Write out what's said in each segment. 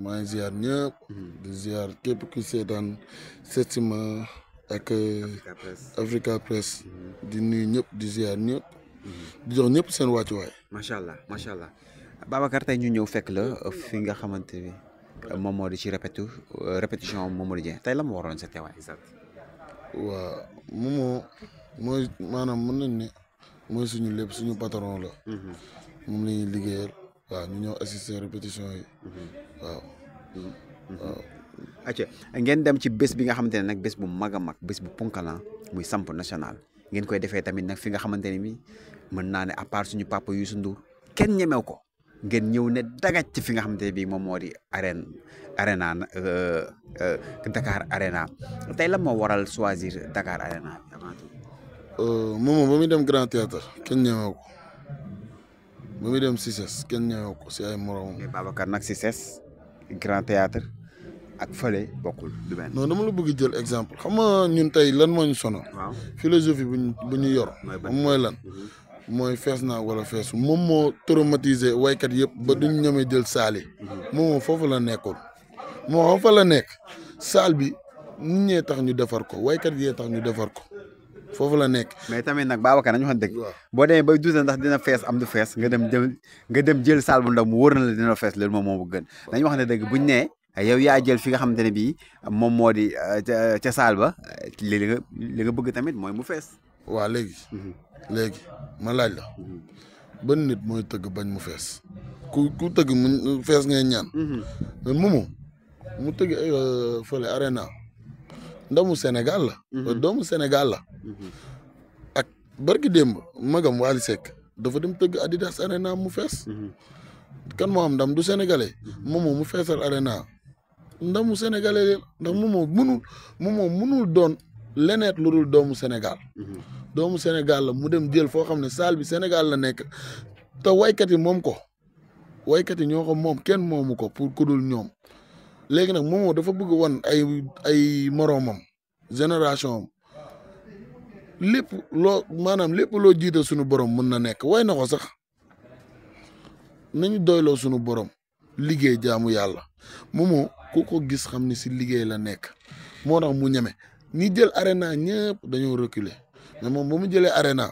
maa ngi ziar ñëpp. di ziar képp ku seetaan seet si ma ak Africa Press. di nuyu ñëpp di ziar ñëpp. di jox ñëpp seen wàccuwaay. macha allah macha allah Babacar tey ñu ñëw fekk la fi nga xamante ni moom moo di ci répétition Momadou Dieng tey la mu waroon sa teewaay exact. waaw Momo mooy maanaam mën nañ ne mooy suñu lépp suñu patron la. moom la ñuy liggéeyal. waaw ñu ñëw assister répétition yi. waaw. waaw. acca ngeen dem ci bés bi nga xamante ne nag bés bu mag a mag bés bu punkalan muy samp national ngeen koy defee tamit nag fi nga xamante ne bi mën naa ne à part suñu papa Youssou Ndour kenn ñemew ko ngeen ñëw ne dagaj ci fi nga xamante ne bii moom moo di arena Dakar Arena tey la moo waral choisir Dakar Arena bi avant tout. Momo ba muy dem Grand Théâtre kenn ñemew ko ba muy dem CICES kenn ñemew ko si ay moromam. mais Babacar nag CICES Grand Théâtre ak fële bokkul du benn. non dama la bëgg jël exemple xam nga ñun tey lan moo ñu sonal. waaw philosophie bu ñu yor. mooy lan. mooy fees naa wala feesu moom moo traumatisé waykat yëpp ba duñ ñemee jël saal yi. moom foofu la nekkoon. moo xam fa la nekk saal bi nit ñee tax ñu defar ko waykat yee tax ñu defar ko foofu la nekk. mais tamit nag Babacar nañu wax dëgg. boo demee bay douze ndax dina fees am du fees nga dem jël saal bu ndaw mu wóor na la dina fees loolu moom moo bu gën dañu wax ne dëgg buñ nee yow yaa jël fi nga xamante ne bii moom moo di ca saal ba li nga bëgg tamit mooy mu fees. waaw léegi ma laaj la ban nit mooy tëgg bañ mu fees ku tëgg mu fees ngay ñaan. mais Momo mu tëgg fële arena ndamu Sénégal la. doomu Sénégal la. ak barki démb magam Wally Seck dafa dem tëgg Adidas arena mu fees. kan moo am ndam du sénégalais. Momo mu feesal arena ndamu sénégalais ndax Momo munul doon leneet lu dul doomu Sénégal. doomu Sénégal la mu dem jël foo xam ne salle bi Sénégal la nekk te waykat yi moom ko waykat yi ñoo ko moom kenn moomu ko pour ku dul ñoom léegi nag Momo dafa bëgg won ay moroomam génération am lépp loo jiite suñu borom mën na nekk way na ko sax nañu doyloo suñu borom liggéey jaamu yàlla Momo ku ko gis xam ni si liggéey la nekk moo tax mu ñeme ñi jël arena ñëpp dañoo reculer mais moom ba mu jëlee arena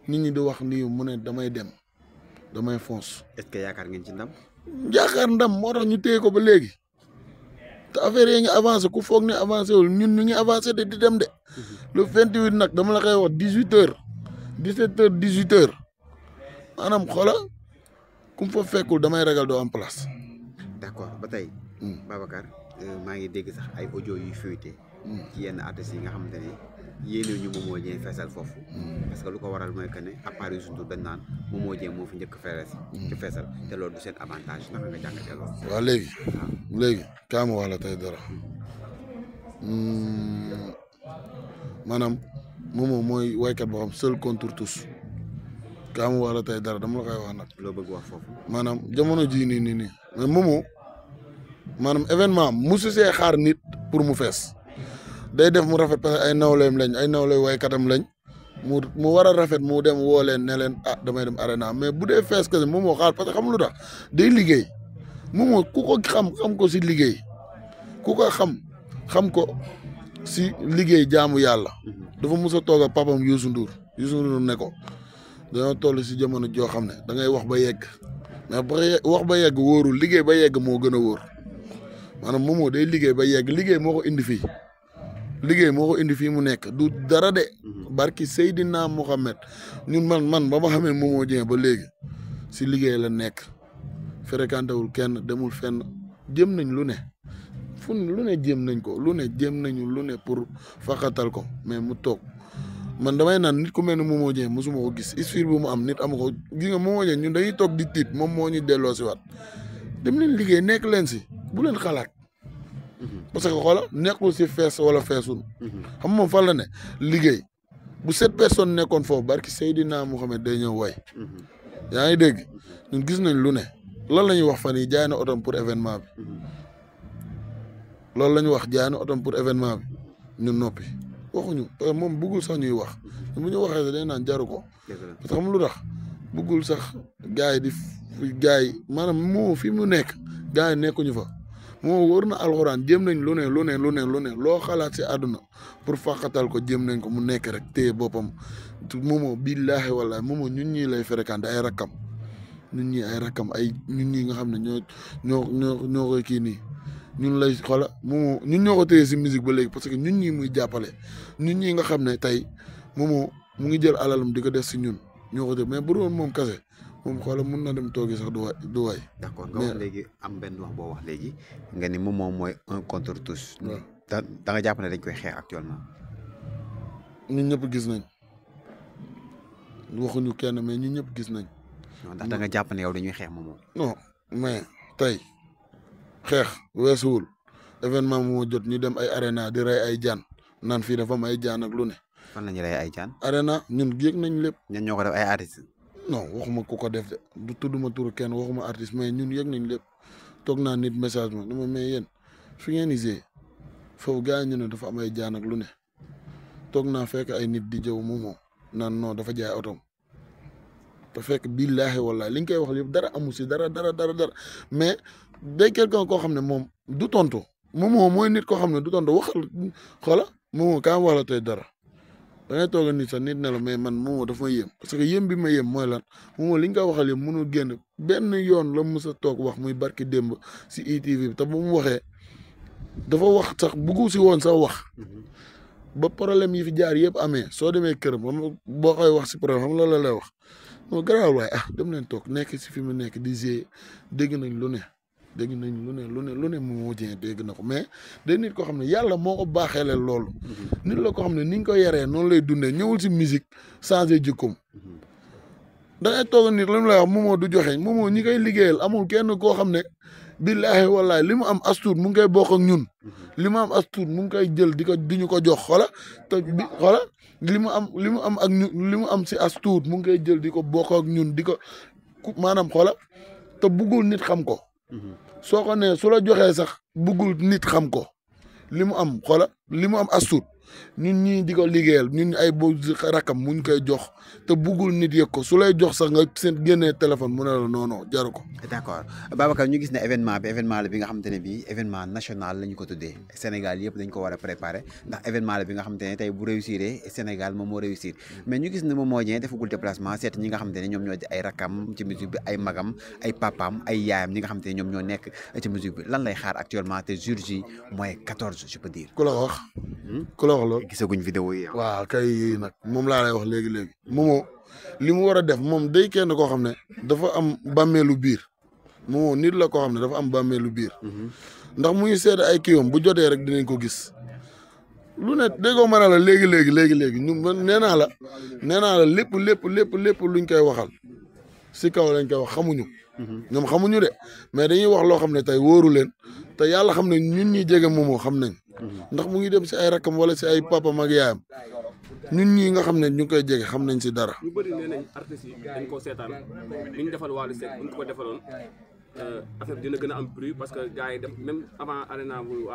nit ñi di wax nii mu ne damay dem damay fonce. est-ce que yaakaar ngeen ci ndam. yaakaar ndam moo tax ñu téye ko ba léegi te affaire yi ngi avancé ku foog ne avancé wul ñun ñu ngi avancé de di dem de. le 28 nag dama la koy wax 18h 17h 18h maanaam xoola ku mu fa fekkul damay ragal doo am place. d'accord ba tey. Babacar maa ngi dégg sax ay audio yu fuité ci yenn artistes yi nga xamante ne yéene ñu Momo Dieng feesal foofu. parce que lu ko waral mooy que ne à part Youssou Ndour dañ naan Momo Dieng moo fi njëkk ci feesal te loolu du seen avantage naka nga jàngatee loolu. waaw léegi kaama wax la tey dara maanaam Momo mooy waykat boo xam seul contre tous kaama wax la tey dara dama la koy wax nag. loo bëgg wax foofu. maanaam jamono jii nii mais Momo maanaam événement musu see xaar nit pour mu fees. day def mu rafet parce que ay nawleem lañ ay nawle waykatam lañ mu war a rafet mu dem woo leen ne leen damay dem arena mais bu dee fees kese Momo xaar parce que xam lu tax day liggéey Momo ku ko xam ko si liggéey ku ko xam ko si liggéey jaamu yàlla dafa mus a toog ak papam Youssou Ndour ne ko dañoo toll si jamono joo xam ne da ngay wax ba yegg mais wax ba yegg wóorul liggéey ba yegg moo gën a wóor maanaam Momo day liggéey ba yegg liggéey moo ko indi fii mu nekk du dara de barki Seydina Mohamed ñun man ba ma xamee Momo Dieng ba léegi si liggéey la nekk fréquenté wul kenn demul fenn jëm nañ lu ne lu ne jéem nañ ko lu ne jéem nañu lu ne pour faxatal ko mais mu toog man damay naan nit ku mel ne Momo Dieng mosuma ko gis isfir bu mu am nit amu ko gis nga Momo Dieng ñun dañuy toog di tiit moom moo ñu delloo si waat dem leen liggéey nekk leen si bu leen xalaat parce que xoola nekkul si fees wala feesul xam moom fan la ne liggéey bu 7 personnes nekkoon foofu barki Seydina Mohamed day ñëw way yaa ngi dégg ñun gis nañ lu ne lan la ñuy wax fan yi jaay na otom pour événement bi loolu la ñu wax jaay na otom pour événement bi ñun noppi waxuñu parce que moom bëggul sax ñuy wax bu ñu waxee sax day naan jaru ko parce que xam lu tax bëggul sax gars yi maanaam moo fi mu nekk gars yi nekkuñu fa moo wër na alxuraan jéem nañ lu ne loo xalaat si àdduna pour fàqatal ko jéem nañ ko mu nekk rek téye boppam moomoo billaahi wallaahi moomoo ñun ñii lay fréquenté ay rakkam ñun ñii ay rakkam ay ñun ñii nga xam ne ñoo koy kii nii ñun lay xola moomoo ñun ñoo ko téye si musique ba léegi parce que ñun ñii muy jàppale ñun ñii nga xam ne tey moomoo mu ngi jël alalam di ko def si ñun ñoo ko def mais bu doon moom kase moom xoola mun na dem toogi sax du way d'accord nga wax léegi am benn wax boo wax léegi nga ni moom mooy un contre tous. da nga jàpp ne dañ koy xeex actuellement. ñun ñëpp gis nañ waxuñu kenn mais ñun ñëpp gis nañ. ndax da nga jàpp ne yow dañuy xeex moom. non mais tey xeex weesuwul événement moo jot ñu dem ay arena di rey ay jaan naan fii dafa am ay jaan ak lu ne. fan la ñuy rey ay jaan. arena ñun yëg nañ lépp. ñan ñoo ko def ay artistes. non waxuma ku ko def de du tudduma turu kenn waxuma artiste mais ñun yëg nañ lépp toog naa nit message ma ni ma mais yéen fi ngeen gisee foofu gars yi ñu ne dafa am ay jaan ak lu ne toog naa fekk ay nit di jëw moomoo naan non dafa jaay otom te fekk billaahi wallaahi li nga koy wax yëpp dara amu si dara mais day quelqu'un koo xam ne moom du tontu moomoo mooy nit koo xam ne du tontu waxal xoola moomoo kaa wax la tey dara. da ngay toog a nit sax nit ne la mais man moomoo dafa ma yéem parce que yéem bi ma yéem mooy lan moomoo li nga ko waxal yëpp mënul génn benn yoon la mus a toog wax muy barki démb si ITV bi te bu mu waxee dafa wax sax buggu si woon sax wax ba problème yi fi jaar yëpp amee soo demee këram xam boo koy wax si problème xam loolu la lay wax non garaawal waaye dem leen toog nekk si fi mu nekk di g dégg nañ lu ne Momo Dieng dégg na ko mais day nit koo xam ne yàlla moo ko baaxeele loolu nit la ko xam ne ni nga ko yaree noonu lay dundee ñëwul si musique changé jikkoom da ngay toog nit la mu lay wax Momo du joxe Momo ñi koy liggéeyal amul kenn koo xam ne billaahi wallaahi li mu am astuut mu ngi koy bokk ak ñun li mu am astuut mu ngi koy jël di ñu ko jox xola te bi xola li mu am ak ñu li mu am si astuut mu ngi koy jël di ko bokk ak ñun di ko maanaam xola te buggul nit xam ko soo ko nee su la joxee sax buggul nit xam ko li mu am xoola li mu am astuut ñun ñii di ko liggéeyal ñun ay bo rakam muñ koy jox te buggul nit yëg ko su lay jox sax nga seen génnee téléphone mu ne la non jaru ko. d'accord Babacar ñu gis ne événement la bi nga xamante ne bii événement national la ñu ko tuddee Sénégal yëpp dañ ko war a préparer ndax événement la bi nga xamante ne tey bu réussir Sénégal moom moo réussir mais ñu gis ne Momo Dieng defagul déplacement seet ñi nga xamante ne ñoom ñoo di ay rakam ci musique bi ay magam ay papaam ay yaayam ñi nga xamante ne ñoom ñoo nekk ci musique bi lan lay xaar actuellement te jour ji mooy 14 je peux dire. ku la wax loolu. gisaguñ vidéo yi. waaw kay nag moom laa lay wax léegi Momo li mu war a def moom day kenn koo xam ne dafa am bàmmeelu biir Momo nit la koo xam ne dafa am bàmmeelu biir ndax mu ngi seede ay kiiwam bu jotee rek dinañ ko gis lu ne déggoo mën a la léegi ñu nee naa la lépp luñ koy waxal si kaw lañ koy wax xamuñu ñoom xamuñu de mais dañuy wax loo xam ne tey wóoru leen te yàlla xam ne ñun ñi jege Momo xam nañ ndax mu ngi dem si ay rakkam wala si ay papam ak yaayam ñun ñii nga xam ne ñu ngi koy jege xam nañ si dara. ñu bëri nee nañ artistes yi dañ koo seetaan li ñu defal Wally Seck bu ñu ko defaloon affaire bi dina gën a am bruit parce que gars yi def même avant arena bu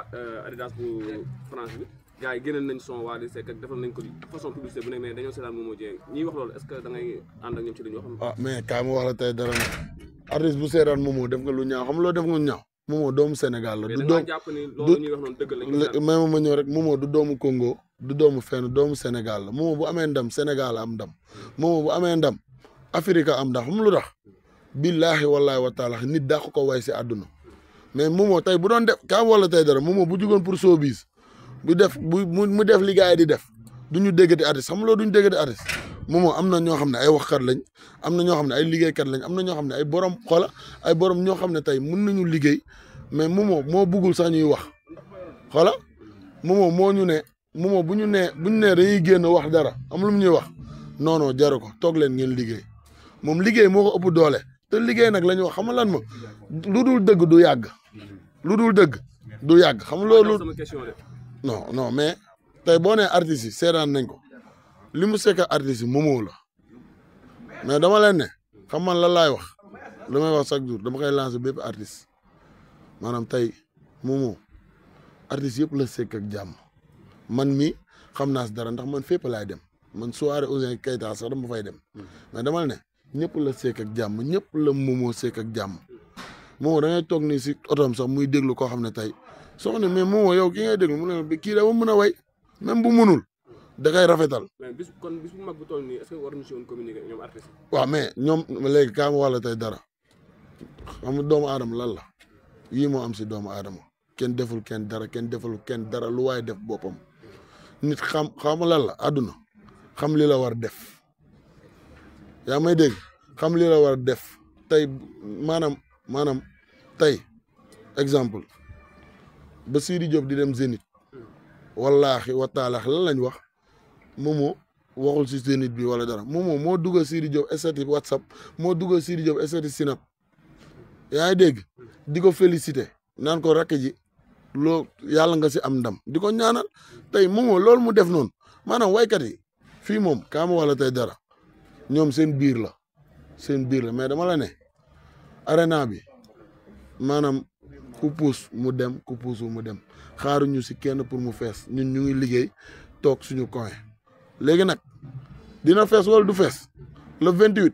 Adidas bu France bi gars yi génnoon nañ son Wally Seck ak defal nañ ko façon publicité bu ne mais dañoo seetaan Momo Dieng ñiy wax loolu est-ce que da ngay ànd ak ñoom ci li ñu wax. ah mais kaay ma wax la tey dara nag artiste bu seetaan Momo def nga lu ñaaw xam loo def nga lu ñaaw Momo doomu Sénégal la. du doom jàpp ni loolu ñuy wax noonu dëgg la. mais ma ñëw rek Momo du doomu Congo du doomu fenn doomu Sénégal la Momo bu amee ndam Sénégal am ndam Momo bu amee ndam Afrique am ndam xam lu tax billaahi wallaahi wa taala nit dàq ko way si àdduna mais Momo tey bu doon def kaa wala tey dara Momo bu jugoon pour showbiz bu def mu def li gars yi di def du ñu déggati artiste xam loolu du ñu déggati artiste Momo am na ñoo xam ne ay waxkat lañ am na ñoo xam ne ay liggéeykat lañ am na ñoo xam ne ay borom xoola ay borom ñoo xam ne tey mun nañu liggéey mais Momo moo buggul sax ñuy wax xoola Momo moo ñu ne Momo bu ñu nee dañuy génn wax dara am lu mu ñuy wax non jaru ko toog leen ngeen liggéey moom liggéey moo ko ëpp doole te liggéey nag la ñu wax xam nga lan ma lu dul dëgg du yàgg lu dul dëgg du yàgg xam loolu non mais tey boo nee artistes yi seetaan nañ ko li mu sekk artistes yi Momo la mais dama leen ne xam man lan laay wax li may wax chaque jour dama koy lancer bépp artiste maanaam tey Momo artistes yëpp la sekk ak jàmm man mi xam naa si dara ndax man fépp laay dem man soirée Ouzin Keita sax dama fay dem mais dama ne ñëpp la sekk ak jàmm ñëpp la Momo sekk ak jàmm Momo da ngay toog nii si otoom sax muy déglu koo xam ne tey soo ne mais Momo yow ki ngay déglu mu ne kii dafa mën a way même bu mënul da koy rafetal. mais bis bu mag bu toll nii est-ce que war nañu si woon communiquer ñoom artistes yi. waaw mais ñoom léegi kaa ma wala tey dara xam nga doomu aadama lan la yii moo am si doomu aadama kenn deful kenn dara lu waaye def boppam nit xam lan la àdduna xam li la war def yaa may dégg xam li la war def tey maanaam tey exemple ba Sidi Diop di dem Zénith wallaahi wa taalaahi lan lañ wax Momo waxul si Zénith bi wala dara Momo moo dugal Sidi Diop statut WhatsApp moo dugal Sidi Diop statut Snap yaa ngi dégg di ko félicité naan ko rakk ji loo yàlla nga si am ndam di ko ñaanal tey Momo loolu mu def noonu maanaam waykat yi fii moom kaama wala tey dara ñoom seen biir la mais dama la ne arena bi maanaam ku puus mu dem ku puusu mu dem xaaruñu si kenn pour mu fees ñun ñu ngi liggéey toog suñu coin léegi nag dina fees wala du fees le 28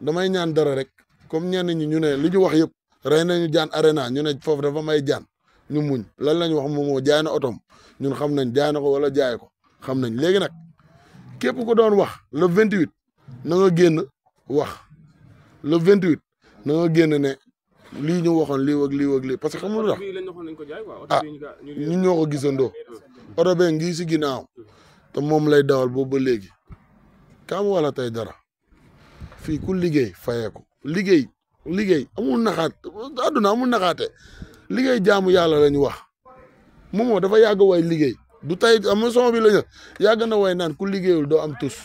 damay ñaan dara rek comme ñenn ñi ñu ne li ñu wax yëpp rey nañu jaan arena ñu ne foofu dafa may jaan ñu muñ lan lañ wax Momo jaay na otom ñun xam nañ jaay na ko wala jaay ko xam nañ léegi nag képp ko doon wax le 28 na nga génn wax le 28 na nga génn ne lii ñu waxoon lii ak lii parce que xam nga lu tax ñun ñoo ko gisandoo oto bee ngi si ginnaaw te moom lay dawal boobu ba léegi kaam wala tey dara fii ku liggéey fayeeku liggéey amul naxaat àdduna amul naxaate liggéey jaamu yàlla la ñu wax Momo dafa yàgg way liggéey du tey am son bi la ñu yàgg na way naan ku liggéeyul doo am tus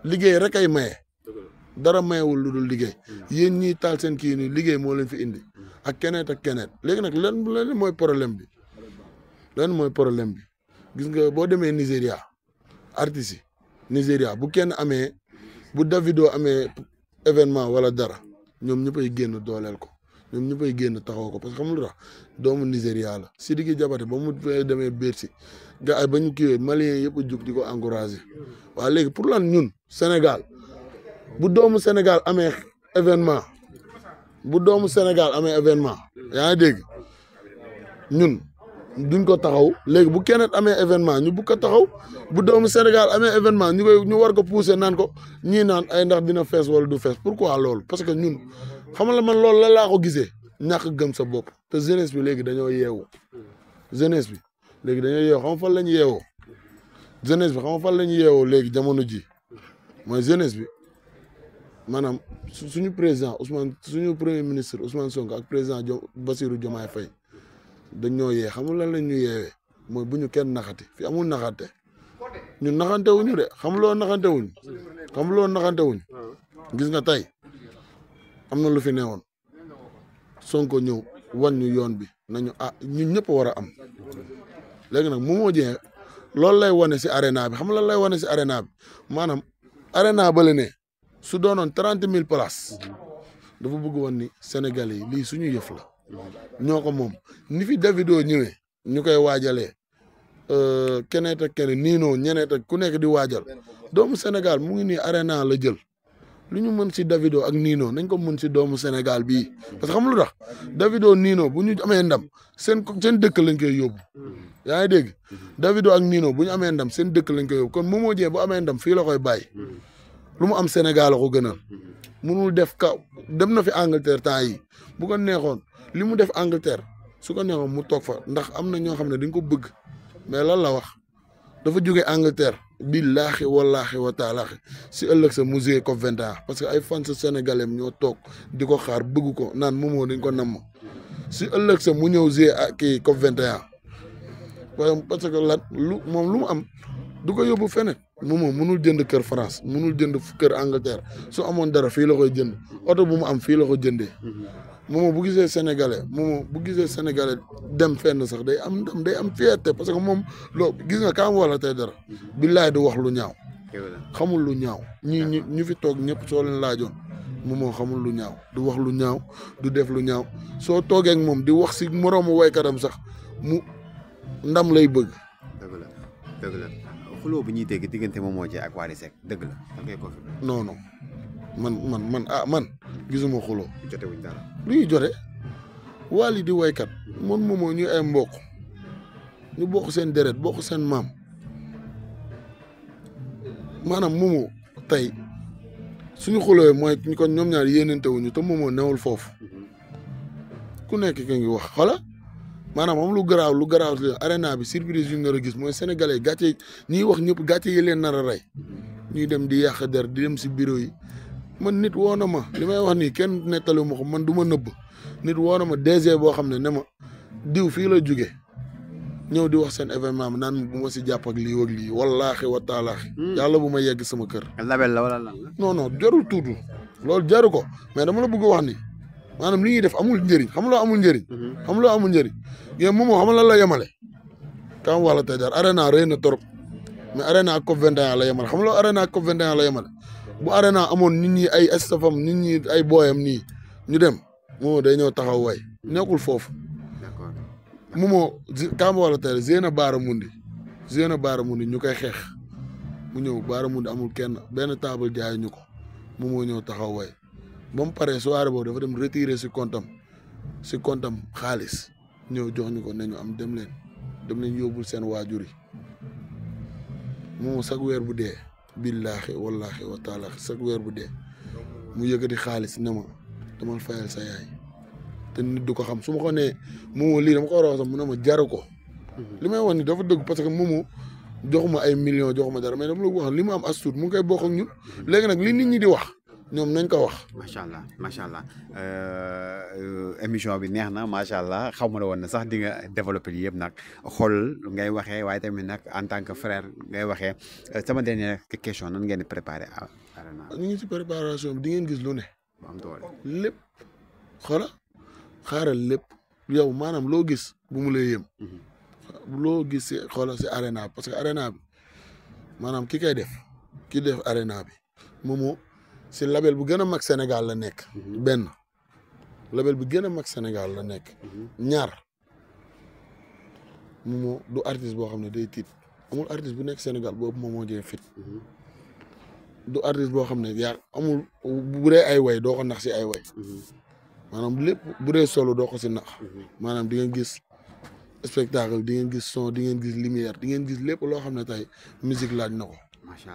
liggéey rek ay maye dara mayewul lu dul liggéey yéen ñiy taal seen kii nii liggéey moo leen fi indi ak keneen léegi nag leen mooy problème bi gis nga boo demee Nigéria artistes yi Nigéria bu kenn amee bu Davido amee événement wala dara ñoom ñëppay génn dooleel ko ñoom ñëppay génn taxaw ko parce que xam lu tax doomu Nigéria la Sidiki Diabaté ba mu demee Bercy gars ay ba ñu kiiwee Maliens yëpp a jug di ko encouragé waaw léegi pour lan ñun Sénégal bu doomu Sénégal amee événement yaa ngi dégg ñun duñ ko taxaw léegi bu keneen amee événement ñu bu ko taxaw bu doomu Sénégal amee événement ñu war ko pousser naan ko ñii naan ay ndax dina fees wala du fees pourquoi loolu parce que ñun xam nga man loolu la laa ko gisee ñàkk gëm sa bopp te jeunesse bi léegi dañoo yeewu xam nga fan lañ yeewoo jeunesse bi xam nga fan lañ yeewoo léegi jamono ji mooy jeunesse bi maanaam suñu président suñu premier ministre Ousmane Sonko ak président Bassirou Diomaye Faye dañoo yee xam nga lan lañ ñu yeewee mooy bu ñu kenn naxati fi amul naxante ñun naxante wuñu de xam loo naxante wuñ gis nga tey am na lu fi newoon Sonko ñëw wan ñu yoon bi nañu ñun ñëpp war a am léegi nag Momo Dieng loolu lay wane si arena bi xam nga lan lay wane si arena bi maanaam arena ba la ne su doonoon 30,000 places dafa bëgg woon ni Sénégalais yi lii suñu yëf la ñoo ko moom ni fi Davido ñëwee ñu koy waajalee keneen ak keneen niinoo ñeneet ak ku nekk di waajal doomu Sénégal mu ngi nii arena la jël lu ñu mën si Davido ak Nino nañ ko mën si doomu Sénégal bii parce que xam lu tax Davido Nino bu ñu amee ndam seen dëkk lañ koy yóbbu yaa ngi dégg Davido ak Nino bu ñu amee ndam seen dëkk lañ koy yóbbu kon Momo Dieng bu amee ndam fii la koy bàyyi lu mu am Sénégal la ko gënal munul def dem na fi Angleterre temps yi bu ko neexoon li mu def Angleterre su ko neexoon mu toog fa ndax am na ñoo xam ne dañ ko bëgg mais lan la wax dafa jóge Angleterre billaahi wallaahi wa taalaahi si ëllëg sa musée COP 21 parce que ay fans sénégalais ñoo toog di ko xaar bëgg ko naan Momo dañ ko namm si ëllëg sa mu ñëw gie kii COP 21 parce que lan lu mu am du ko yóbbu feneen Momo mënul jënd kër France mënul jënd kër Angleterre su amoon dara fii la koy jënd oto bu mu am fii la ko jëndee Momo bu gisee sénégalais dem fenn sax day am ndam day am fierté parce que moom loo gis nga kaam wala tey dara billaay du wax lu ñaaw xamul lu ñaaw ñu fi toog ñëpp soo leen laajoon Momo xamul lu ñaaw du wax lu ñaaw du def lu ñaaw soo toogee ak moom di wax si moroomu waykatam sax mu ndam lay bëgg. dëgg la xuloo bu ñuy dégg diggante Momo Dieng ak Wally Seck dëgg la da ngay confirmer. non man gisuma xuloo. jotewuñ dara. lu ñuy jote Wally di waykat man Momo ñuy ay mbokk ñu bokk seen deret bokk seen maam maanaam Momo tey suñu xuloo mooy kon ñoom ñaar yéenante wuñu te Momo newul foofu ku nekk ki ngi wax xoola maanaam am lu garaaw arena bi surprise yu ñu nar a gis mooy sénégalais gàcce ñiy wax ñëpp gàcce yi leen nar a rey ñuy dem di yàq der di dem si bureau yi man nit woo na ma li may wax nii kenn nettali ma ko man du ma nëbb nit woo na ma DG boo xam ne ma diw fii la jóge ñëw di wax seen événement bi naan bu ma si jàpp ak lii wallaahi wa taalaahi yàlla bu ma yegg sama kër. label la wala lan la. non jarul tuutu loolu jaru ko mais dama la bëgg wax ni maanaam li ñuy def amul njëriñ xam loo amul njëriñ. xam loo amul njëriñ yéen moom xam lan la yemale. kam wala tey jar arena rëy na trop mais arena ak COP 21 la yemale xam loo arena ak COP 21 la yemale bu arena amoon nit ñi ay stafam nit ñi ay booyam nii ñu dem Momo day ñëw taxaw way nekkul foofu. d'accord Momo kam wala tey Zeyna Baara Mundi ñu koy xeex mu ñëw Baara Mundi amul kenn benn table jaay ñu ko Momo ñëw taxaw way ba mu paree soirée boobu dafa dem retirer si comptam xaalis ñëw jox ñu ko ne ñu am dem leen yóbbul seen waajur yi Momo chaque weer bu dee billaahi wallaahi wa taala chaque weer bu dee mu yëkkati xaalis ne ma damal fayal sa yaay te nit du ko xam su ma ko nee Momo lii dama ko war a wax sax mu ne ma jaru ko li may wax ni dafa dëgg parce que Momo joxuma ay millions joxuma dara mais dama la wax li mu am as tuut mu ngi koy bokk ak ñun léegi nag li nit ñi di wax ñoom nañ ko wax. macha allah émission bi neex na macha allah xaw ma la woon ne sax di nga développé lii yëpp nag xool ngay waxee waaye tamit nag en tant que frère ngay waxee sama dernière question nan ngeen di préparé arena. ñu ngi si préparation bi di ngeen gis lu ne. bu am doole lépp xaaral lépp yow maanaam loo gis bu mu lay yëm. loo gis si xoolal si arena parce que arena bi maanaam ki def arena bi Momo si label bu gën a mag Sénégal la nekk. benn label bu gën a mag Sénégal la nekk. ñaar Momo du artiste boo xam ne day tiit amul artiste bu nekk Sénégal boobu Momo jee fit. du artiste boo xam ne yaa amul bu dee ay way doo ko nax si ay way. maanaam lépp bu dee solo doo ko si nax. maanaam di ngeen gis spectacle di ngeen gis son di ngeen gis lumière di ngeen gis lépp loo xam ne tey musique laaj na ko. macha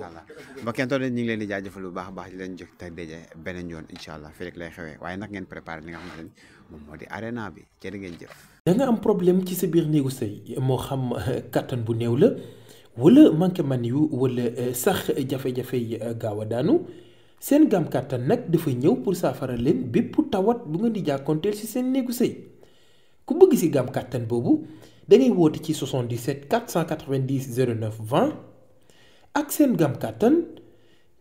allah ba kenn ñu ngi leen di jaajëfal bu baax a baax di leen jox tey daje beneen yoon incha allah fii rek lay xewee waaye nag ngeen préparé li nga xamante ne moom moo di arena bi jërë ngeen jëf. da nga am problème ci sa biir néegu sëy moo xam kattan bu néew la wala manqué man yu wala sax jafe-jafe yi gaaw a daanu seen gam kattan nag dafa ñëw pour saafara leen bépp tawat bu ngeen di jàkkoonteel ci seen néegu sëy ku bëgg ci gam kattan boobu da ngay woote ci 77 490 09 20. ak seen gam kàttan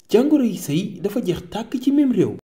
jàngoro yi sëy dafa jeex tàkk ci même réew.